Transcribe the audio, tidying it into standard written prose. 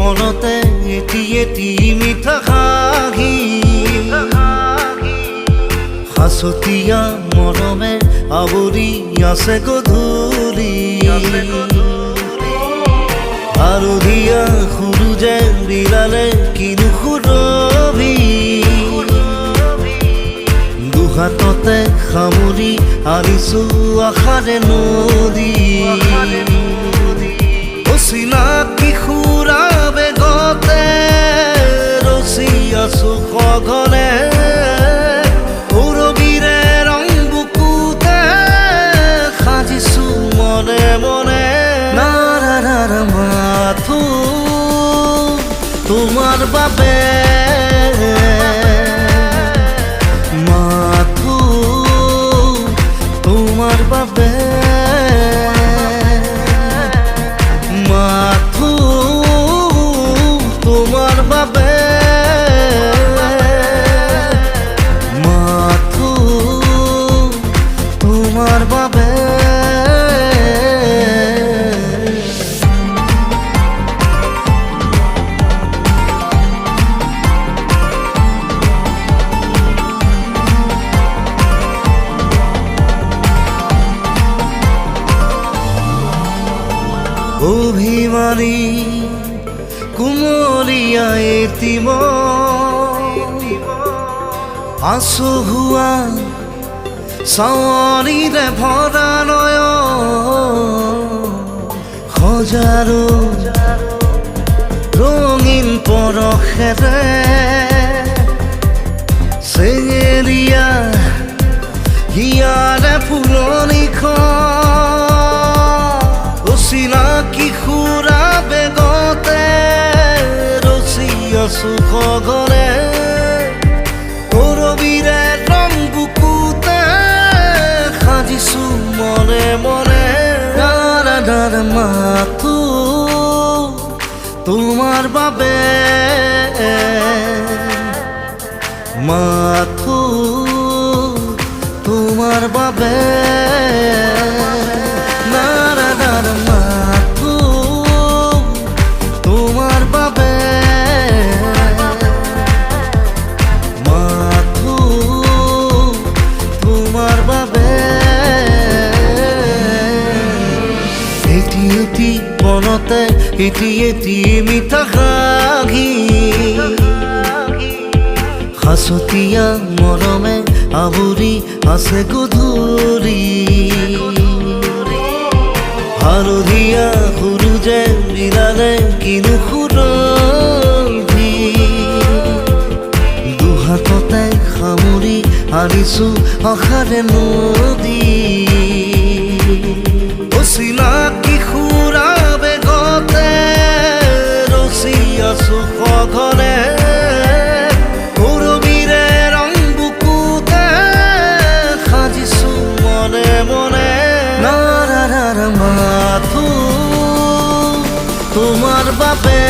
মনতে এটি এটি মিঠা হাঁহি হাসতিয়া মৰমে আৱৰি আছে গধূলি হালধীয়া সূৰুজে বিলালে কিনো সুৰভি দুহাততে সামৰি আনিছো আশাৰে নদী অচিনাকি সুৰা বেগতে ৰচি আছো সঘনে সৌৰভীৰে ৰং বুকুতে সাজিছো মনে মনে নাৰাৰ মাথো তোমাৰ বাবে মাথো তোমাৰ বাবে মাথো তোমাৰ বাবে মাথো তোমাৰ বাবে অভিমানী কুমলীয়া এটিম আচহুৱা চাৱনিৰে ভৰা নয়ন সজাৰো ৰঙীন পৰশেৰে চেঙেলীয়া হিয়াৰে ফুলনিখন অচিনাকি সুৰা বেগতে ৰচি আছো সঘনে সৌৰভীৰে ৰং বুকুতে সাজিছো মনে মনে নাৰাৰ মাথো তোমাৰ বাবে মাথো তোমাৰ বাবে নাৰাৰ মাথো তোমাৰ বাবে মাথো তোমাৰ বাবে এটি এটি মনতে এটি এটি মিঠা হাঁহি হাসতিয়া মৰমে আৱৰি আছে গধূলি হালধীয়া সূৰুজে বিলালে কিনো সুৰভি দুহাততে সামৰি আনিছো আশাৰে নদী অচিনাকি সুৰা বেগতে ৰচি আছো সঘনে সৌৰভীৰে ৰং বুকুতে সাজিছো মনে মনে নাৰাৰ মাথো তোমাৰ বাবে